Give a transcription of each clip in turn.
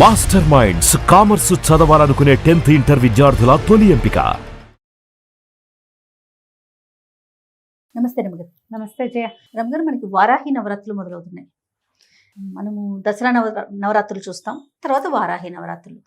Master minds commerce చదవాలనుకునే 10th inter విద్యార్థుల తొలి ఎంపిక. నమస్తే రమగారు. నమస్తే జయ. రమగారు, మనకి వారాహి నవరాత్రులు మొదలవుతున్నాయి. మనము దసరా నవరాత్రులు చూస్తాం, తర్వాత వారాహి నవరాత్రులు.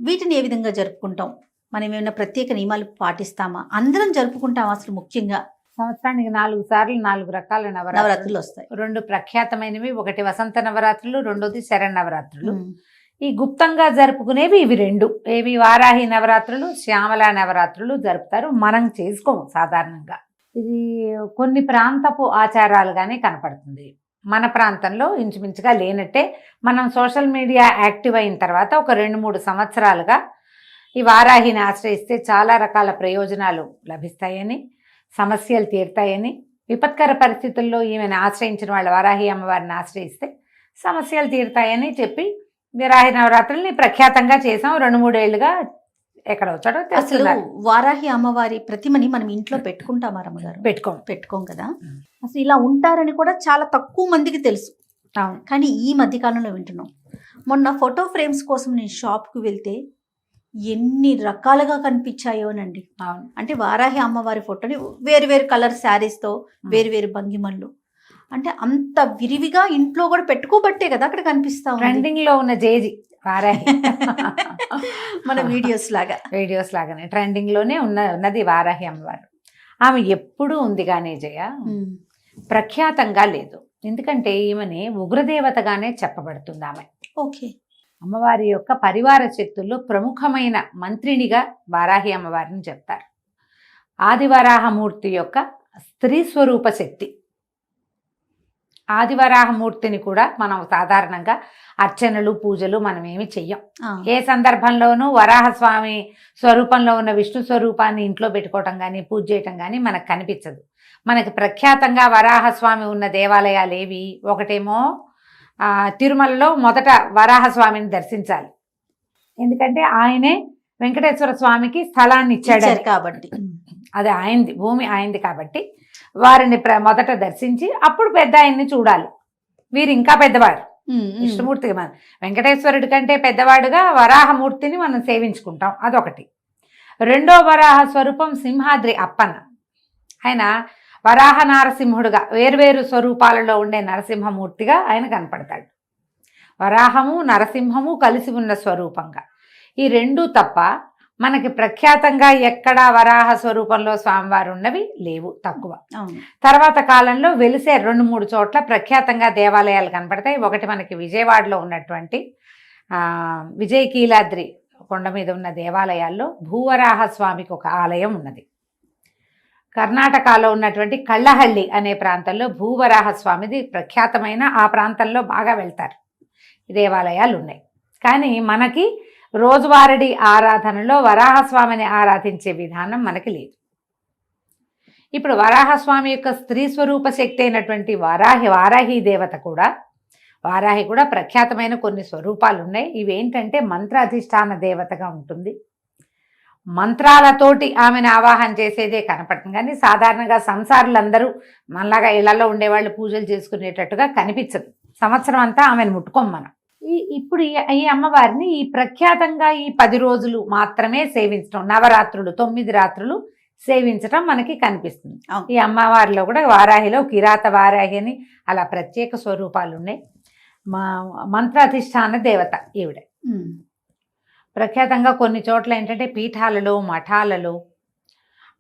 వీటిని ఏ విధంగా జరుపుకుంటాం? మనం ఏమైనా ప్రత్యేక నియమాలు పాటిస్తామా? అందరం జరుపుకుంటాం? అసలు ముఖ్యంగా సంవత్సరానికి 4 సార్లు 4 రకాల నవరాత్రులు వస్తాయి. 2 ప్రఖ్యాతమైనవి, ఒకటి వసంత నవరాత్రులు, రెండోది శరన్నవరాత్రులు. ఈ గుప్తంగా జరుపుకునేవి ఇవి 2. ఏవి? వారాహి నవరాత్రులు, శ్యామల నవరాత్రులు జరుపుతారు. మనం చేసుకోము సాధారణంగా. ఇది కొన్ని ప్రాంతపు ఆచారాలుగానే కనపడుతుంది. మన ప్రాంతంలో ఇంచుమించుగా లేనట్టే. మనం సోషల్ మీడియా యాక్టివ్ అయిన తర్వాత ఒక 2-3 సంవత్సరాలుగా ఈ వారాహిని ఆశ్రయిస్తే చాలా రకాల ప్రయోజనాలు లభిస్తాయని, సమస్యలు తీరుతాయని, విపత్కర పరిస్థితుల్లో ఈమెను ఆశ్రయించిన వాళ్ళ వారాహి అమ్మవారిని ఆశ్రయిస్తే సమస్యలు తీరుతాయని చెప్పి వారాహి నవరాత్రుల్ని ప్రఖ్యాతంగా చేసాం. 2-3 ఏళ్లుగా ఎక్కడ వచ్చాడో అసలు వారాహి అమ్మవారి ప్రతిమని మనం ఇంట్లో పెట్టుకుంటామా రమ్మగారు? పెట్టుకోం కదా. అసలు ఇలా ఉంటారని కూడా చాలా తక్కువ మందికి తెలుసు. కానీ ఈ మధ్యకాలంలో వింటున్నాం. మొన్న ఫోటో ఫ్రేమ్స్ కోసం నేను షాప్కి వెళ్తే ఎన్ని రకాలుగా కనిపించాయోనండి. అంటే వారాహి అమ్మవారి ఫోటోని వేరు కలర్ శారీస్తో వేరు భంగిమల్లో, అంటే అంత విరివిగా ఇంట్లో కూడా పెట్టుకోబట్టే కదా అక్కడ కనిపిస్తా. ట్రెండింగ్ లో ఉన్న జేజీ వారాహి మన వీడియోస్ లాగానే ట్రెండింగ్ లోనే ఉన్నది వారాహి అమ్మవారు. ఆమె ఎప్పుడూ ఉంది కానీ జయ, ప్రఖ్యాతంగా లేదు. ఎందుకంటే ఈమెని ఉగ్రదేవతగానే చెప్పబడుతుంది ఆమె. ఓకే. అమ్మవారి యొక్క పరివార శక్తుల్లో ప్రముఖమైన మంత్రినిగా వారాహి అమ్మవారిని చెప్తారు. ఆదివరాహమూర్తి యొక్క స్త్రీ స్వరూప శక్తి. ఆదివరాహమూర్తిని కూడా మనం సాధారణంగా అర్చనలు, పూజలు మనం ఏమి చెయ్యం. ఏ సందర్భంలోనూ వరాహస్వామి స్వరూపంలో ఉన్న విష్ణు స్వరూపాన్ని ఇంట్లో పెట్టుకోవటం కానీ, పూజ చేయటం కానీ మనకు కనిపించదు. మనకి ప్రఖ్యాతంగా వరాహస్వామి ఉన్న దేవాలయాలు ఏవి? ఒకటేమో తిరుమలలో మొదట వరాహస్వామిని దర్శించాలి. ఎందుకంటే ఆయనే వెంకటేశ్వర స్వామికి స్థలాన్ని ఇచ్చాడు కాబట్టి, అది ఆయనది, భూమి ఆయనది కాబట్టి వారిని మొదట దర్శించి అప్పుడు పెద్ద ఆయన్ని చూడాలి. వీరు ఇంకా పెద్దవారు, విష్ణుమూర్తికి. మనం వెంకటేశ్వరుడి కంటే పెద్దవాడుగా వరాహమూర్తిని మనం సేవించుకుంటాం. అదొకటి. రెండో వరాహ స్వరూపం సింహాద్రి అప్పన్న. ఆయన వరాహ నారసింహుడుగా వేర్వేరు స్వరూపాలలో ఉండే నరసింహమూర్తిగా ఆయన కనపడతాడు. వరాహము నరసింహము కలిసి ఉన్న స్వరూపంగా. ఈ 2 తప్ప మనకి ప్రఖ్యాతంగా ఎక్కడా వరాహ స్వరూపంలో స్వామివారు ఉన్నవి లేవు, తక్కువ. తర్వాత కాలంలో వెలిసే 2-3 చోట్ల ప్రఖ్యాతంగా దేవాలయాలు కనపడతాయి. ఒకటి మనకి విజయవాడలో ఉన్నటువంటి విజయకీలాద్రి కొండ మీద ఉన్న దేవాలయాల్లో భూవరాహ స్వామికి ఒక ఆలయం ఉన్నది. కర్ణాటకలో ఉన్నటువంటి కళ్ళహల్లి అనే ప్రాంతంలో భూవరాహ స్వామిది ప్రఖ్యాతమైన, ఆ ప్రాంతంలో బాగా వెళ్తారు. దేవాలయాలు ఉన్నాయి. కానీ మనకి రోజువారీ ఆరాధనలో వరాహస్వామిని ఆరాధించే విధానం మనకి లేదు. ఇప్పుడు వరాహస్వామి యొక్క స్త్రీ స్వరూప శక్తి అయినటువంటి వారాహి దేవత కూడా, వారాహి కూడా ప్రఖ్యాతమైన కొన్ని స్వరూపాలు ఉన్నాయి. ఇవేంటంటే మంత్రాధిష్టాన దేవతగా ఉంటుంది. మంత్రాలతోటి ఆమెను ఆవాహన చేసేదే కనపడుతుంది. కానీ సాధారణంగా సంసారులందరూ మనలాగా ఇళ్లలో ఉండేవాళ్ళు పూజలు చేసుకునేటట్టుగా కనిపించదు. సంవత్సరం అంతా ఆమెను ముట్టుకోం మనం. ఇప్పుడు ఈ అమ్మవారిని ఈ ప్రఖ్యాతంగా ఈ 10 రోజులు మాత్రమే సేవించడం, నవరాత్రులు 9 రాత్రులు సేవించడం మనకి కనిపిస్తుంది. ఈ అమ్మవారిలో కూడా వారాహిలో కిరాత వారాహి అని అలా ప్రత్యేక స్వరూపాలు ఉన్నాయి. మంత్రాధిష్టాన దేవత ఈవిడ. ప్రఖ్యాతంగా కొన్ని చోట్ల ఏంటంటే పీఠాలలో, మఠాలలో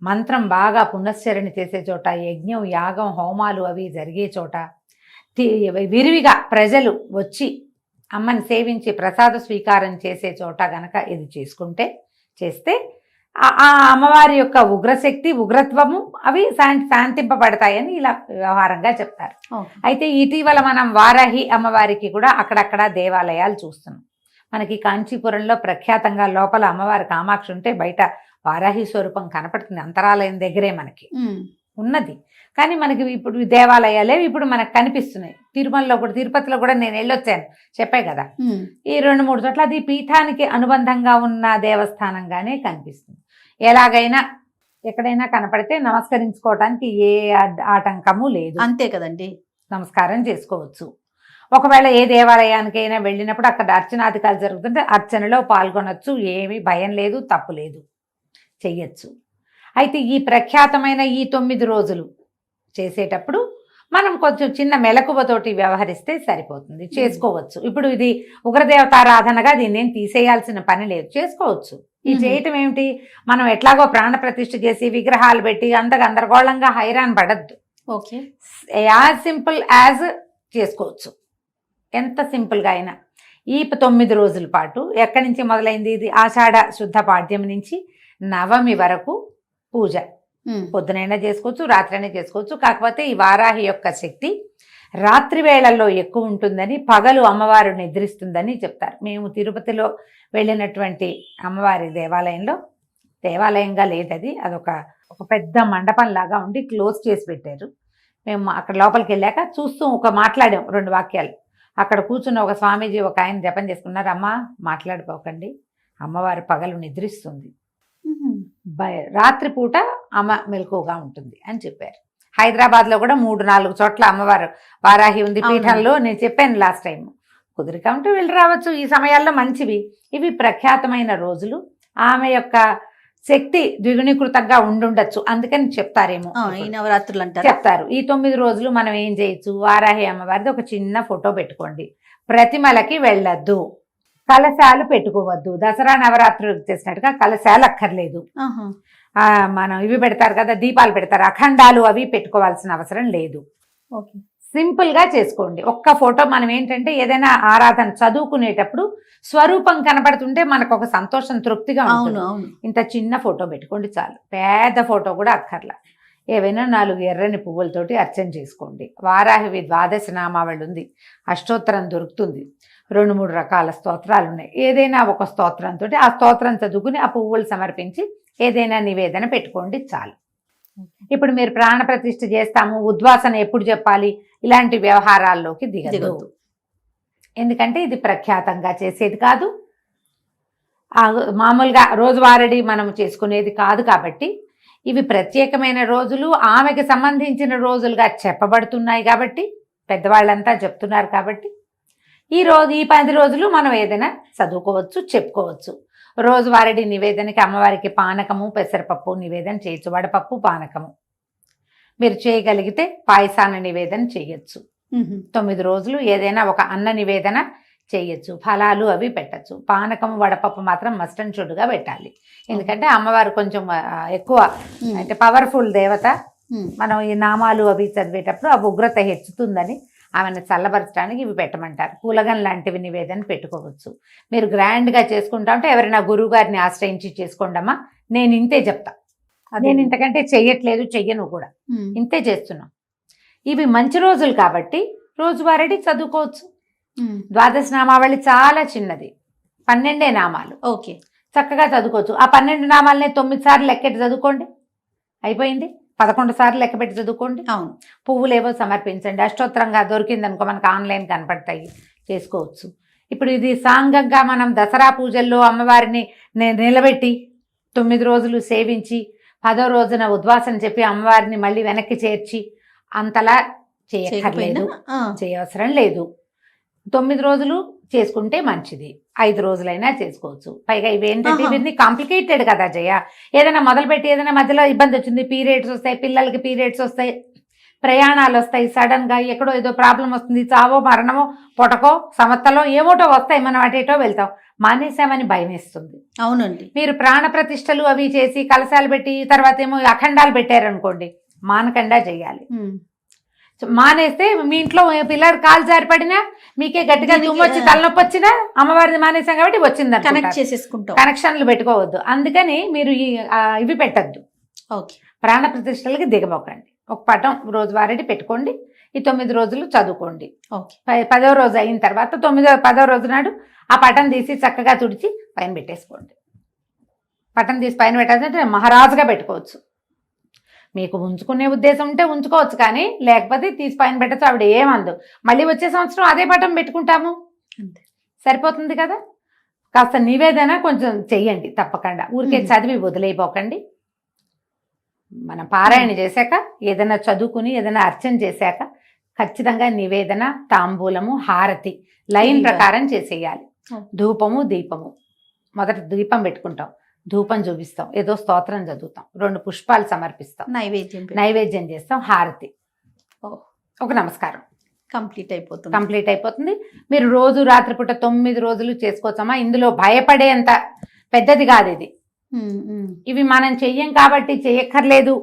మంత్రం బాగా పునశ్చరణ చేసే చోట, యజ్ఞం, యాగం, హోమాలు అవి జరిగే చోట విరివిగా ప్రజలు వచ్చి అమ్మని సేవించి ప్రసాద స్వీకారం చేసే చోట గనక ఇది చేస్తే ఆ అమ్మవారి యొక్క ఉగ్రశక్తి, ఉగ్రత్వము అవి శాంతింపబడతాయని ఇలా వ్యవహారంగా చెప్తారు. అయితే ఇటీవల మనం వారాహి అమ్మవారికి కూడా అక్కడక్కడ దేవాలయాలు చూస్తున్నాం. మనకి కాంచీపురంలో ప్రఖ్యాతంగా లోపల అమ్మవారి కామాక్షి ఉంటే బయట వారాహి స్వరూపం కనపడుతుంది. అంతరాలయం దగ్గరే మనకి ఉన్నది. కానీ మనకి ఇప్పుడు దేవాలయాలే ఇప్పుడు మనకు కనిపిస్తున్నాయి. తిరుమలలో కూడా, తిరుపతిలో కూడా నేను వెళ్ళొచ్చాను, చెప్పాయి కదా. ఈ 2-3 చోట్ల అది పీఠానికి అనుబంధంగా ఉన్న దేవస్థానంగానే కనిపిస్తుంది. ఎలాగైనా ఎక్కడైనా కనపడితే నమస్కరించుకోవటానికి ఏ ఆటంకము లేదు. అంతే కదండి, నమస్కారం చేసుకోవచ్చు. ఒకవేళ ఏ దేవాలయానికైనా వెళ్ళినప్పుడు అక్కడ అర్చనాధికారులు జరుగుతుంటే అర్చనలో పాల్గొనొచ్చు, ఏమీ భయం లేదు, తప్పు లేదు, చెయ్యొచ్చు. అయితే ఈ ప్రఖ్యాతమైన ఈ 9 రోజులు చేసేటప్పుడు మనం కొంచెం చిన్న మెలకువతోటి వ్యవహరిస్తే సరిపోతుంది, చేసుకోవచ్చు. ఇప్పుడు ఇది ఉగ్రదేవతారాధనగా దీన్ని ఏం తీసేయాల్సిన పని లేదు, చేసుకోవచ్చు. ఈ చేయటం ఏమిటి, మనం ఎట్లాగో ప్రాణ ప్రతిష్ఠ చేసి విగ్రహాలు పెట్టి అంత గందరగోళంగా హైరాన్ పడద్దు. ఓకే, యాజ్ సింపుల్ యాజ్ చేసుకోవచ్చు, ఎంత సింపుల్గా అయినా. ఈ 9 రోజుల పాటు ఎక్కడి నుంచి మొదలైంది, ఇది ఆషాఢ శుద్ధ పాడ్యం నుంచి నవమి వరకు పూజ. పొద్దునైనా చేసుకోవచ్చు, రాత్రైనా చేసుకోవచ్చు. కాకపోతే ఈ వారాహి యొక్క శక్తి రాత్రి వేళల్లో ఎక్కువ ఉంటుందని, పగలు అమ్మవారు నిద్రిస్తుందని చెప్తారు. మేము తిరుపతిలో వెళ్ళినటువంటి అమ్మవారి దేవాలయంగా లేదది, అదొక పెద్ద మండపం లాగా ఉండి క్లోజ్ చేసి పెట్టారు. మేము అక్కడ లోపలికి వెళ్ళాక చూస్తూ మాట్లాడాం 2 వాక్యాలు. అక్కడ కూర్చున్న ఒక స్వామీజీ ఒక ఆయన జపం చేసుకున్నారు. అమ్మ మాట్లాడిపోకండి, అమ్మవారి పగలు నిద్రిస్తుంది, రాత్రిపూట అమ్మ మెలకువగా ఉంటుంది అని చెప్పారు. హైదరాబాద్లో కూడా 3-4 చోట్ల అమ్మవారు వారాహి ఉంది పీఠంలో. నేను చెప్పాను లాస్ట్ టైం, కుదిరిక ఉంటే వెళ్ళి రావచ్చు. ఈ సమయాల్లో మంచివి. ఇవి ప్రఖ్యాతమైన రోజులు. ఆమె యొక్క శక్తి ద్విగుణీకృతంగా ఉండుండొచ్చు, అందుకని చెప్తారేమో ఈ నవరాత్రులు అంటారు. చెప్తారు. ఈ 9 రోజులు మనం ఏం చేయొచ్చు, వారాహి అమ్మవారిది ఒక చిన్న ఫోటో పెట్టుకోండి. ప్రతిమలకి వెళ్ళొద్దు, కలశాలు పెట్టుకోవద్దు. దసరా నవరాత్రులు చేసినట్టుగా కలశాలు అక్కర్లేదు. మనం ఇవి పెడతారు కదా, దీపాలు పెడతారు, అఖండాలు అవి పెట్టుకోవాల్సిన అవసరం లేదు. సింపుల్గా చేసుకోండి. ఒక్క ఫోటో. మనం ఏంటంటే ఏదైనా ఆరాధన చదువుకునేటప్పుడు స్వరూపం కనబడుతుంటే మనకు ఒక సంతోషం, తృప్తిగా ఉంటుంది. ఇంత చిన్న ఫోటో పెట్టుకోండి చాలు, పెద్ద ఫోటో కూడా అక్కర్లా. ఏవైనా 4 ఎర్రని పువ్వులతోటి అర్చన చేసుకోండి. వారాహివి 12 నామావళి ఉంది, అష్టోత్తరం దొరుకుతుంది, 2-3 రకాల స్తోత్రాలు ఉన్నాయి. ఏదైనా ఒక స్తోత్రంతో ఆ స్తోత్రం చదువుకుని ఆ పువ్వులు సమర్పించి ఏదైనా నివేదన పెట్టుకోండి చాలు. ఇప్పుడు మీరు ప్రాణ ప్రతిష్ఠ చేస్తాము, ఉద్వాసన ఎప్పుడు చెప్పాలి, ఇలాంటి వ్యవహారాల్లోకి దిగదు. ఎందుకంటే ఇది ప్రఖ్యాతంగా చేసేది కాదు, మామూలుగా రోజువారీ మనం చేసుకునేది కాదు. కాబట్టి ఇవి ప్రత్యేకమైన రోజులు, ఆమెకి సంబంధించిన రోజులుగా చెప్పబడుతున్నాయి. కాబట్టి పెద్దవాళ్ళంతా చెప్తున్నారు. కాబట్టి ఈ 10 రోజులు మనం ఏదైనా చదువుకోవచ్చు, చెప్పుకోవచ్చు. రోజువారీ నివేదనకి అమ్మవారికి పానకము, పెసరపప్పు నివేదన చేయొచ్చు, వడపప్పు, పానకము. మీరు చేయగలిగితే పాయసాన్ని నివేదన చేయొచ్చు. 9 రోజులు ఏదైనా ఒక అన్న నివేదన చేయొచ్చు, ఫలాలు అవి పెట్టచ్చు. పానకం, వడపప్పు మాత్రం మస్ట్ అండ్ షుడ్గా పెట్టాలి. ఎందుకంటే అమ్మవారు కొంచెం ఎక్కువ అంటే పవర్ఫుల్ దేవత. మనం ఈ నామాలు అవి చదివేటప్పుడు ఆ ఉగ్రత హెచ్చుతుందని ఆమెను చల్లబరచడానికి ఇవి పెట్టమంటారు. పూలగన్ లాంటివి నివేదన పెట్టుకోవచ్చు. మీరు గ్రాండ్గా చేసుకుంటా ఉంటే ఎవరైనా గురువు గారిని ఆశ్రయించి చేసుకోండమ్మా, నేను ఇంతే చెప్తా, నేను ఇంతకంటే చెయ్యట్లేదు, చెయ్యను కూడా, ఇంతే చేస్తున్నాం. ఇవి మంచి రోజులు కాబట్టి రోజువారీ చదువుకోవచ్చు. 12 నామావళి చాలా చిన్నది, 12 నామాలు. ఓకే, చక్కగా చదువుకోవచ్చు. ఆ 12 నామాలనే 9 సార్లు లెక్కెట్టి చదువుకోండి, అయిపోయింది. 11 సార్లు లెక్క పెట్టి చదువుకోండి. అవును, పువ్వులేవో సమర్పించండి. అష్టోత్తరంగా దొరికిందనుకో మనకు ఆన్లైన్ కనపడతాయి, చేసుకోవచ్చు. ఇప్పుడు ఇది సాంగంగా మనం దసరా పూజల్లో అమ్మవారిని నిలబెట్టి 9 రోజులు సేవించి 10వ రోజున ఉద్వాసన చెప్పి అమ్మవారిని మళ్ళీ వెనక్కి చేర్చి అంతలా చేయక్కర్లేదు, చేయవసరం లేదు. 9 రోజులు చేసుకుంటే మంచిది, 5 రోజులైనా చేసుకోవచ్చు. పైగా ఇవేంటంటే ఇవన్నీ కాంప్లికేటెడ్ కదా జయ. ఏదైనా మొదలుపెట్టి ఏదైనా మధ్యలో ఇబ్బంది వచ్చింది, పీరియడ్స్ వస్తాయి, పిల్లలకి పీరియడ్స్ వస్తాయి, ప్రయాణాలు వస్తాయి, సడన్గా ఎక్కడో ఏదో ప్రాబ్లం వస్తుంది, చావో మరణమో పొటకో సమత్తలో ఏమోటో వస్తాయి, మనం అటేటో వెళ్తాం, మానేసామని భయం వేస్తుంది. అవునండి, మీరు ప్రాణ ప్రతిష్టలు అవి చేసి కలశాలు పెట్టి తర్వాత ఏమో అఖండాలు పెట్టారనుకోండి, మానకుండా చేయాలి. మానేస్తే మీ ఇంట్లో పిల్లలు కాలు జారిపడినా, మీకే గట్టిగా దుమ్మొచ్చి తలనొప్పి వచ్చినా అమ్మవారిని మానేసాం కాబట్టి వచ్చిందని కనెక్ట్ చేసేసుకుంటాం. కనెక్షన్లు పెట్టుకోవద్దు. అందుకని మీరు ఇవి పెట్టద్దు. ఓకే, ప్రాణ ప్రతిష్టలకి దిగబోకండి. ఒక పటం రోజువారీ పెట్టుకోండి. ఈ 9 రోజులు చదువుకోండి. ఓకే, 10వ రోజు అయిన తర్వాత 10వ రోజు నాడు ఆ పటం తీసి చక్కగా తుడిచి పైన పెట్టేసుకోండి. పటం తీసి పైన పెట్టాలంటే మహారాజుగా పెట్టుకోవచ్చు. మీకు ఉంచుకునే ఉద్దేశం ఉంటే ఉంచుకోవచ్చు, కానీ లేకపోతే తీసి పైన పెట్టచ్చు. ఆవిడ ఏమందు, మళ్ళీ వచ్చే సంవత్సరం అదే పటం పెట్టుకుంటాము, సరిపోతుంది కదా. కాస్త నివేదన కొంచెం చెయ్యండి తప్పకుండా, ఊరికే చదివి వదిలేయపోకండి. మనం పారాయణ చేశాక ఏదైనా చదువుకుని ఏదైనా అర్చన చేశాక ఖచ్చితంగా నివేదన, తాంబూలము, హారతి లైన్ ప్రకారం చేసేయాలి. ధూపము, దీపము. మొదట దీపం పెట్టుకుంటాం, ధూపం చూపిస్తాం, ఏదో స్తోత్రం చదువుతాం, 2 పుష్పాలు సమర్పిస్తాం, నైవేద్యం చేస్తాం, హారతి, ఒక నమస్కారం, కంప్లీట్ అయిపోతుంది. మీరు రోజు రాత్రిపూట 9 రోజులు చేసుకోవచ్చమ్మా. ఇందులో భయపడేంత పెద్దది కాదు ఇది. ఇవి మనం చెయ్యం కాబట్టి చేయక్కర్లేదు,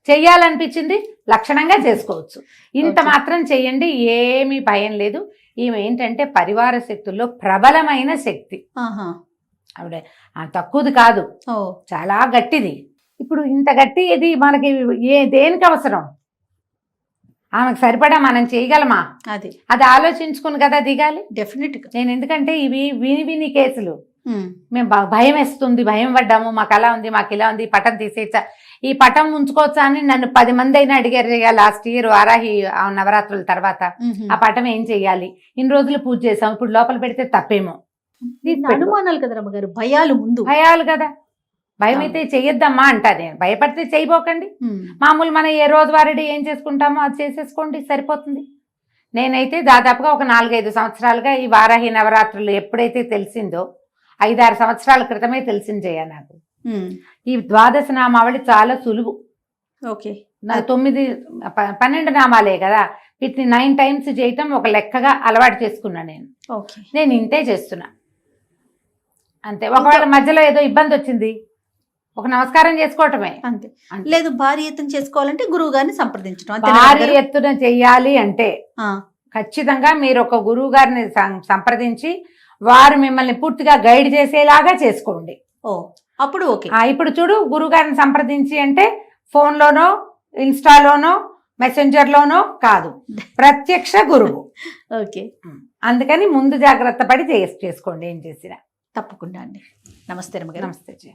చెయ్యాలనిపించింది లక్షణంగా చేసుకోవచ్చు. ఇంత మాత్రం చెయ్యండి, ఏమీ భయం లేదు. ఈమె ఏంటంటే పరివార శక్తుల్లో ప్రబలమైన శక్తి. ఆవిడ తక్కువది కాదు, చాలా గట్టిది. ఇప్పుడు ఇంత గట్టి ఇది మనకి దేనికి అవసరం? ఆమెకు సరిపడా మనం చేయగలమా? అది ఆలోచించుకుని కదా దిగాలి. డెఫినెట్ గా. నేను ఎందుకంటే ఇవి విని కేసులు, మేము భయం వేస్తుంది, భయం పడ్డాము, మాకు అలా ఉంది, మాకు ఇలా ఉంది, పటం తీసేచ్చా, ఈ పటం ఉంచుకోవచ్చా అని నన్ను 10 మంది అయినా అడిగారు. లాస్ట్ ఇయర్ వారాహి నవరాత్రుల తర్వాత ఆ పటం ఏం చెయ్యాలి, ఇన్ని రోజులు పూజ చేసాం, ఇప్పుడు లోపల పెడితే తప్పేమో. అనుమానాలు కదా రమ్మగారు, భయాలు కదా. భయం అయితే చెయ్యొద్దమ్మా అంటా నేను. భయపడితే చేయబోకండి. మామూలు మనం ఏ రోజువారీ ఏం చేసుకుంటామో అది చేసేసుకోండి, సరిపోతుంది. నేనైతే దాదాపుగా ఒక 4-5 సంవత్సరాలుగా ఈ వారాహి నవరాత్రులు ఎప్పుడైతే తెలిసిందో, 5-6 సంవత్సరాల క్రితమే తెలిసింది జయ నాకు. ఈ ద్వాదశ నామావళి చాలా సులువు. నా 12 నామాలే కదా, వీటిని 9 టైమ్స్ చేయటం ఒక లెక్కగా అలవాటు చేసుకున్నా నేను ఇంతే చేస్తున్నా అంతే. ఒకవేళ మధ్యలో ఏదో ఇబ్బంది వచ్చింది, ఒక నమస్కారం చేసుకోవటమే అంతే. లేదు భారీ ఎత్తున చేసుకోవాలంటే గురువు గారిని సంప్రదించడం. భారీ ఎత్తున చెయ్యాలి అంటే ఖచ్చితంగా మీరు ఒక గురువు గారిని సంప్రదించి వారు మిమ్మల్ని పూర్తిగా గైడ్ చేసేలాగా చేసుకోండి. అప్పుడు ఓకే. ఇప్పుడు చూడు, గురువు గారిని సంప్రదించి అంటే ఫోన్లోనో, ఇన్స్టాలోనో, మెసెంజర్లోనో కాదు, ప్రత్యక్ష గురువు. అందుకని ముందు జాగ్రత్త పడి చేసుకోండి ఏం చేసినా. తప్పకుండా అండి. నమస్తే రమ్మగారు. నమస్తే జయ.